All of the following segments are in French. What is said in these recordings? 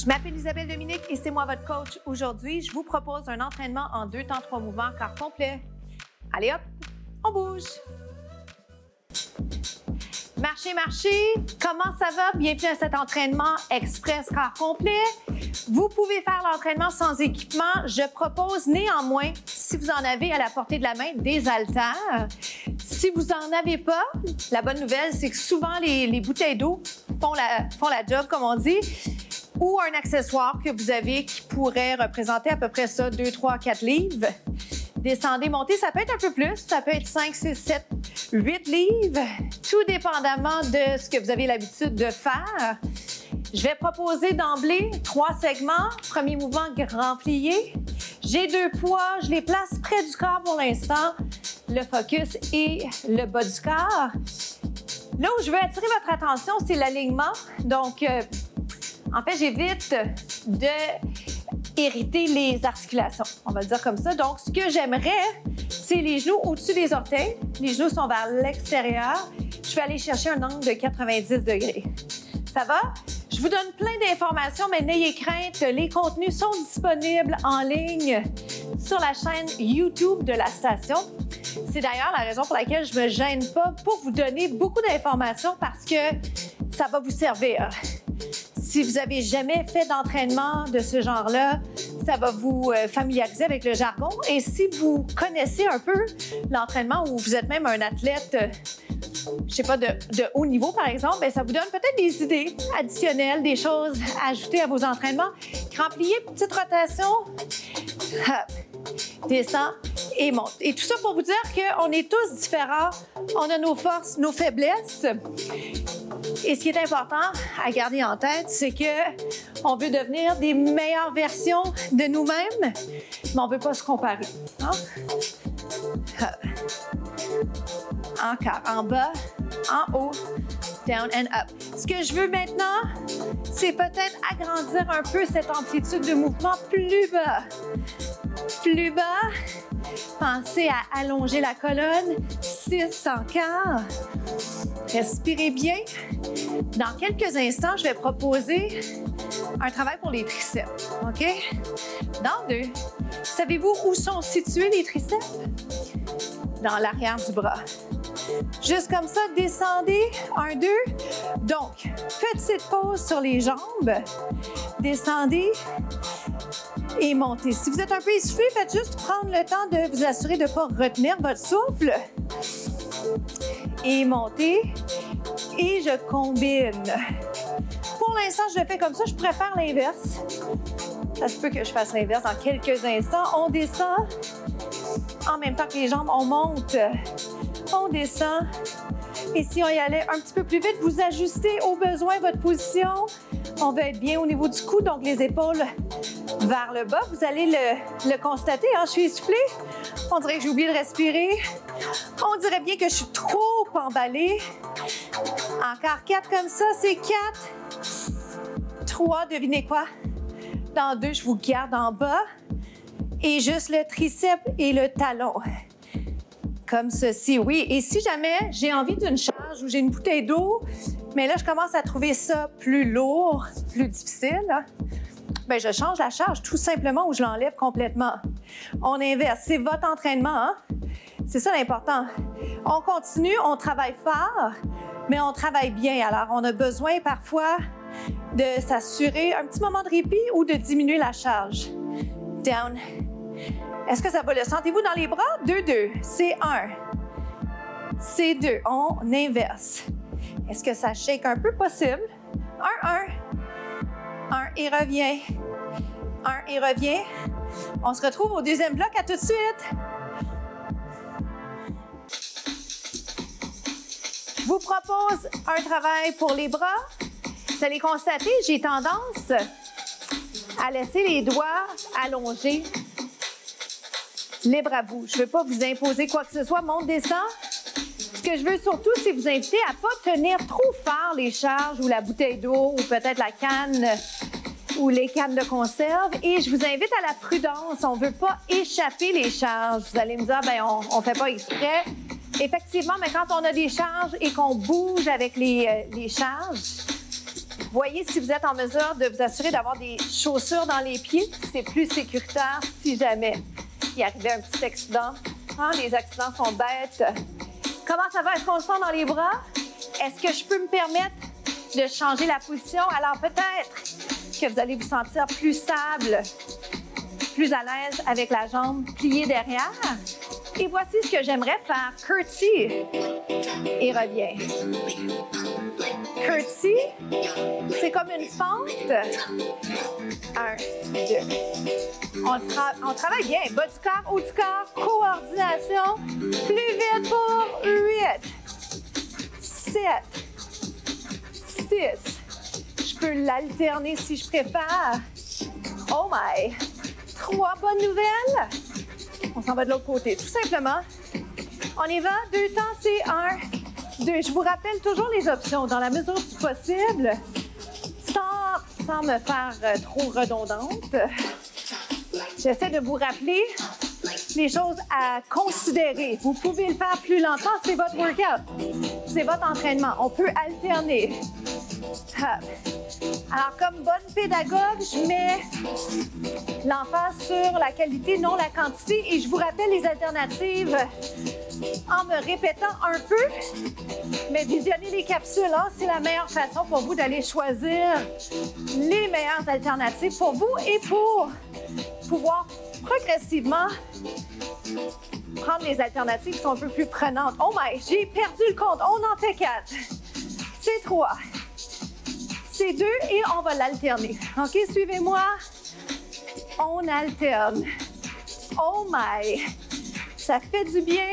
Je m'appelle Isabelle Dominique et c'est moi votre coach. Aujourd'hui, je vous propose un entraînement en 2 temps 3 mouvements, corps complet. Allez hop, on bouge. Marchez, marchez. Comment ça va? Bienvenue à cet entraînement express corps complet. Vous pouvez faire l'entraînement sans équipement. Je propose néanmoins, si vous en avez à la portée de la main, des haltères. Si vous n'en avez pas, la bonne nouvelle, c'est que souvent les bouteilles d'eau font la job, comme on dit, ou un accessoire que vous avez qui pourrait représenter à peu près ça, 2, 3, 4 livres. Descendez, montez, ça peut être un peu plus, ça peut être 5, 6, 7, 8 livres, tout dépendamment de ce que vous avez l'habitude de faire. Je vais proposer d'emblée 3 segments. Premier mouvement, grand plié. J'ai 2 poids, je les place près du corps pour l'instant. Le focus et le bas du corps. Là où je veux attirer votre attention, c'est l'alignement. Donc, en fait, j'évite de hériter les articulations. On va le dire comme ça. Donc, ce que j'aimerais, c'est les genoux au-dessus des orteils. Les genoux sont vers l'extérieur. Je vais aller chercher un angle de 90 degrés. Ça va? Je vous donne plein d'informations, mais n'ayez crainte, les contenus sont disponibles en ligne sur la chaîne YouTube de la station. C'est d'ailleurs la raison pour laquelle je ne me gêne pas pour vous donner beaucoup d'informations parce que ça va vous servir. Si vous n'avez jamais fait d'entraînement de ce genre-là, ça va vous familiariser avec le jargon. Et si vous connaissez un peu l'entraînement ou vous êtes même un athlète, je ne sais pas, de haut niveau, par exemple, bien, ça vous donne peut-être des idées additionnelles, des choses à ajouter à vos entraînements. Grand plié, petite rotation, hop, descend et monte. Et tout ça pour vous dire qu'on est tous différents, on a nos forces, nos faiblesses. Et ce qui est important à garder en tête, c'est qu'on veut devenir des meilleures versions de nous-mêmes, mais on ne veut pas se comparer. Hein? Encore, en bas, en haut, down and up. Ce que je veux maintenant, c'est peut-être agrandir un peu cette amplitude de mouvement plus bas. Plus bas. Pensez à allonger la colonne. 6 encore. Respirez bien. Dans quelques instants, je vais proposer un travail pour les triceps. OK? Dans 2. Savez-vous où sont situés les triceps? Dans l'arrière du bras. Juste comme ça, descendez. 1, 2. Donc, petite pause sur les jambes. Descendez et montez. Si vous êtes un peu essoufflé, faites juste prendre le temps de vous assurer de ne pas retenir votre souffle. Et montez. Et je combine. Pour l'instant, je le fais comme ça. Je préfère l'inverse. Ça se peut que je fasse l'inverse dans quelques instants. On descend. En même temps que les jambes, on monte. On descend. Et si on y allait un petit peu plus vite, vous ajustez au besoin votre position. On va être bien au niveau du cou, donc les épaules vers le bas. Vous allez le constater, hein? Je suis essoufflée. On dirait que j'ai oublié de respirer. On dirait bien que je suis trop emballée. Encore 4 comme ça, c'est 4. 3, devinez quoi? Dans 2, je vous garde en bas. Et juste le triceps et le talon. Comme ceci, oui. Et si jamais j'ai envie d'une charge ou j'ai une bouteille d'eau, mais là, je commence à trouver ça plus lourd, plus difficile, hein? Bien, je change la charge tout simplement ou je l'enlève complètement. On inverse. C'est votre entraînement, hein? C'est ça l'important. On continue, on travaille fort, mais on travaille bien. Alors, on a besoin parfois de s'assurer un petit moment de répit ou de diminuer la charge. Down. Est-ce que ça va? Le sentez-vous dans les bras? 2, 2. C'est 1. C'est 2. On inverse. Est-ce que ça shake un peu? Possible. 1, 1. 1 et revient. 1 et revient. On se retrouve au deuxième bloc. À tout de suite. Je vous propose un travail pour les bras. Vous allez constater, j'ai tendance à laisser les doigts allongés. Libre à vous. Je ne veux pas vous imposer quoi que ce soit. Monte, descend. Ce que je veux surtout, c'est vous inviter à ne pas tenir trop fort les charges ou la bouteille d'eau ou peut-être la canne ou les cannes de conserve. Et je vous invite à la prudence. On ne veut pas échapper les charges. Vous allez me dire, bien, on ne fait pas exprès. Effectivement, mais quand on a des charges et qu'on bouge avec les charges, Voyez si vous êtes en mesure de vous assurer d'avoir des chaussures dans les pieds. C'est plus sécuritaire si jamais il arrivait un petit accident. Ah, les accidents sont bêtes. Comment ça va? Est-ce qu'on le sent dans les bras? Est-ce que je peux me permettre de changer la position? Alors peut-être que vous allez vous sentir plus stable, plus à l'aise avec la jambe pliée derrière. Et voici ce que j'aimerais faire. Curtsy. Et reviens. Curtsy. C'est comme une fente. 1, 2. On travaille bien. Bas du corps, haut du corps, coordination. Plus vite pour 8, 7, 6. Je peux l'alterner si je préfère. Oh my. 3 bonnes nouvelles. On s'en va de l'autre côté, tout simplement. On y va. 2 temps, c'est 1, 2. Je vous rappelle toujours les options dans la mesure du possible, sans me faire trop redondante. J'essaie de vous rappeler les choses à considérer. Vous pouvez le faire plus lentement, c'est votre workout. C'est votre entraînement. On peut alterner. Hop. Alors, comme bonne pédagogue, je mets l'emphase sur la qualité, non la quantité. Et je vous rappelle les alternatives en me répétant un peu. Mais visionner les capsules, hein, c'est la meilleure façon pour vous d'aller choisir les meilleures alternatives pour vous et pour pouvoir progressivement prendre les alternatives qui sont un peu plus prenantes. Oh my, j'ai perdu le compte. On en fait 4. C'est 3. C'est 2 et on va l'alterner. OK, suivez-moi. On alterne. Oh my! Ça fait du bien.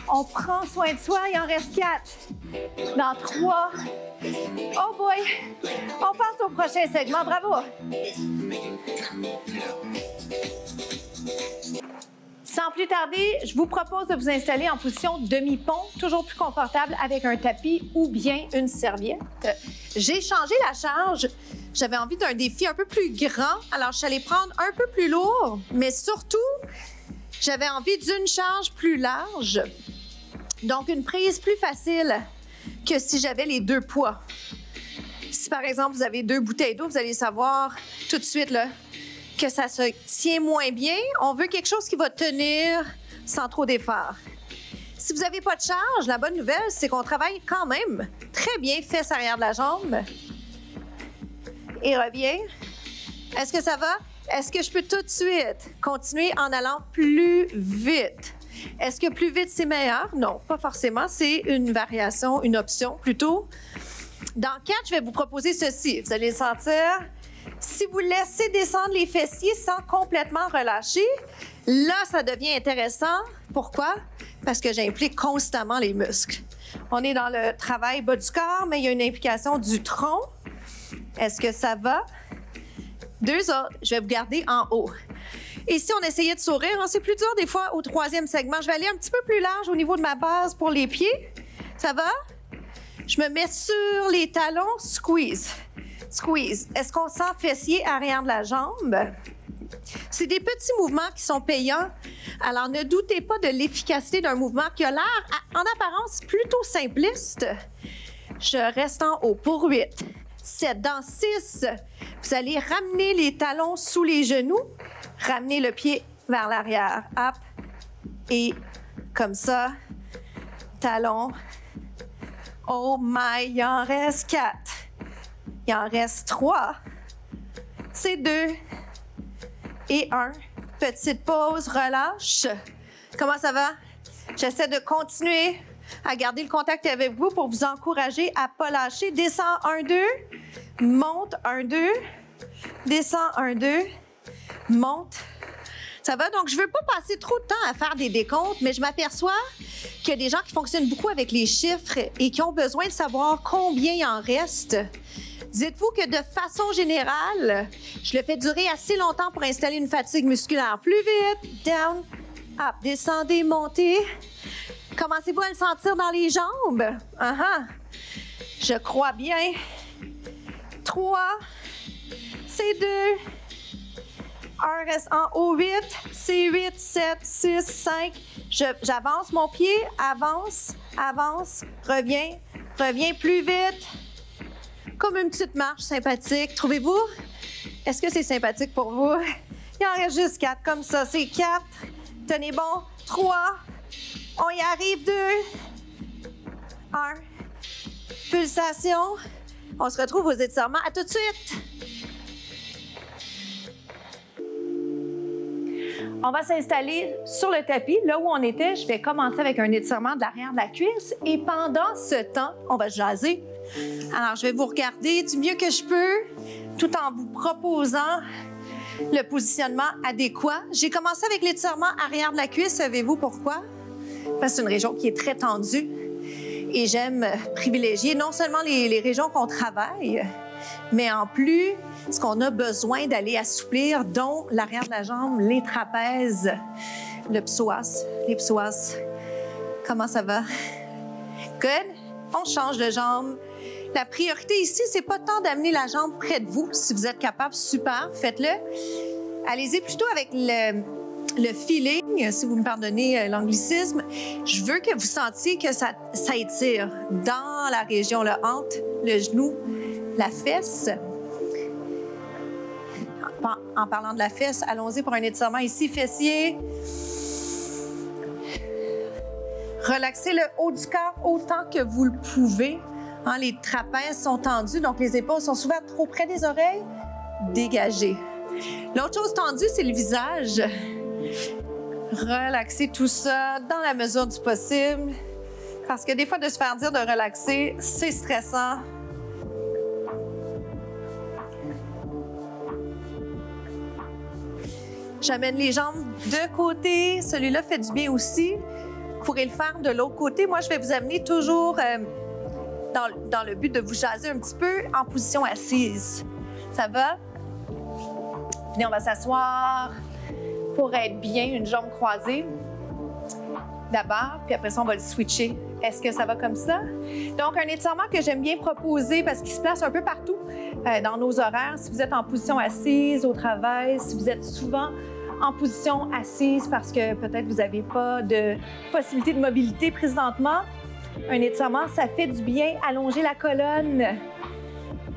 On prend soin de soi. Il en reste 4. Dans 3. Oh boy! On passe au prochain segment. Bravo! Sans plus tarder, je vous propose de vous installer en position demi-pont, toujours plus confortable avec un tapis ou bien une serviette. J'ai changé la charge. J'avais envie d'un défi un peu plus grand, alors je suis allée prendre un peu plus lourd, mais surtout, j'avais envie d'une charge plus large, donc une prise plus facile que si j'avais les 2 poids. Si par exemple, vous avez 2 bouteilles d'eau, vous allez savoir tout de suite là, que ça se tient moins bien. On veut quelque chose qui va tenir sans trop d'effort. Si vous n'avez pas de charge, la bonne nouvelle, c'est qu'on travaille quand même très bien fesses arrière de la jambe. Et reviens. Est-ce que ça va? Est-ce que je peux tout de suite continuer en allant plus vite? Est-ce que plus vite, c'est meilleur? Non, pas forcément. C'est une variation, une option plutôt. Dans 4, je vais vous proposer ceci. Vous allez le sentir. Si vous laissez descendre les fessiers sans complètement relâcher, là, ça devient intéressant. Pourquoi? Parce que j'implique constamment les muscles. On est dans le travail bas du corps, mais il y a une implication du tronc. Est-ce que ça va? 2 autres. Je vais vous garder en haut. Et si on essayait de sourire, c'est plus dur des fois au 3e segment. Je vais aller un petit peu plus large au niveau de ma base pour les pieds. Ça va? Je me mets sur les talons, squeeze. Squeeze. Est-ce qu'on sent fessier arrière de la jambe? C'est des petits mouvements qui sont payants. Alors, ne doutez pas de l'efficacité d'un mouvement qui a l'air, en apparence, plutôt simpliste. Je reste en haut pour 8, 7. Dans 6, vous allez ramener les talons sous les genoux, ramener le pied vers l'arrière. Hop. Et comme ça, talons. Oh my, il en reste 4. Il en reste 3. C'est 2. Et 1. Petite pause, relâche. Comment ça va? J'essaie de continuer à garder le contact avec vous pour vous encourager à ne pas lâcher. Descends, 1, 2. Monte, 1, 2. Descends, 1, 2. Monte. Ça va? Donc, je ne veux pas passer trop de temps à faire des décomptes, mais je m'aperçois qu'il y a des gens qui fonctionnent beaucoup avec les chiffres et qui ont besoin de savoir combien il en reste. Dites-vous que de façon générale, je le fais durer assez longtemps pour installer une fatigue musculaire. Plus vite, down, up, descendez, montez. Commencez-vous à le sentir dans les jambes? Je crois bien. 3, c'est 2. 1 reste en haut, 8, c'est 8, 7, 6, 5. J'avance mon pied, avance, avance, reviens, reviens plus vite. Comme une petite marche sympathique. Trouvez-vous? Est-ce que c'est sympathique pour vous? Il en reste juste 4. Comme ça, c'est 4. Tenez bon. 3. On y arrive. 2. 1. Pulsation. On se retrouve aux étirements. À tout de suite. On va s'installer sur le tapis, là où on était. Je vais commencer avec un étirement de l'arrière de la cuisse. Et pendant ce temps, on va jaser. Alors, je vais vous regarder du mieux que je peux, tout en vous proposant le positionnement adéquat. J'ai commencé avec l'étirement arrière de la cuisse. Savez-vous pourquoi? Parce que c'est une région qui est très tendue. Et j'aime privilégier non seulement les régions qu'on travaille, mais en plus, ce qu'on a besoin d'aller assouplir, dont l'arrière de la jambe, les trapèzes, le psoas, les psoas. Comment ça va? Good. On change de jambe. La priorité ici, c'est pas tant d'amener la jambe près de vous. Si vous êtes capable, super, faites-le. Allez-y plutôt avec le feeling, si vous me pardonnez l'anglicisme. Je veux que vous sentiez que ça étire dans la région, le hanche, le genou, la fesse. En parlant de la fesse, allons-y pour un étirement ici, fessier. Relaxez le haut du corps autant que vous le pouvez. Hein, les trapèzes sont tendus, donc les épaules sont souvent trop près des oreilles. Dégagez. L'autre chose tendue, c'est le visage. Relaxez tout ça dans la mesure du possible. Parce que des fois, de se faire dire de relaxer, c'est stressant. J'amène les jambes de côté. Celui-là fait du bien aussi. Vous pourrez le faire de l'autre côté. Moi, je vais vous amener toujours dans le but de vous jaser un petit peu en position assise. Ça va? Venez, on va s'asseoir pour être bien, une jambe croisée. D'abord, puis après ça, on va le switcher. Est-ce que ça va comme ça? Donc, un étirement que j'aime bien proposer parce qu'il se place un peu partout dans nos horaires. Si vous êtes en position assise au travail, si vous êtes souvent en position assise parce que peut-être vous n'avez pas de possibilité de mobilité présentement, un étirement, ça fait du bien. Allonger la colonne.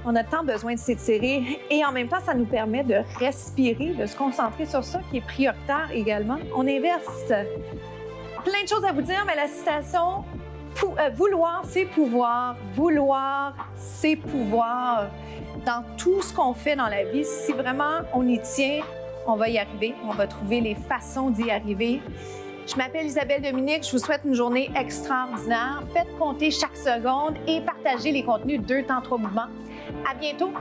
On a tant besoin de s'étirer et en même temps, ça nous permet de respirer, de se concentrer sur ça qui est prioritaire également. On inverse. Plein de choses à vous dire, mais la citation « Vouloir, c'est pouvoir. Vouloir, c'est pouvoir. » Dans tout ce qu'on fait dans la vie, si vraiment on y tient, on va y arriver. On va trouver les façons d'y arriver. Je m'appelle Isabelle Dominique. Je vous souhaite une journée extraordinaire. Faites compter chaque seconde et partagez les contenus 2 temps 3 mouvements. À bientôt!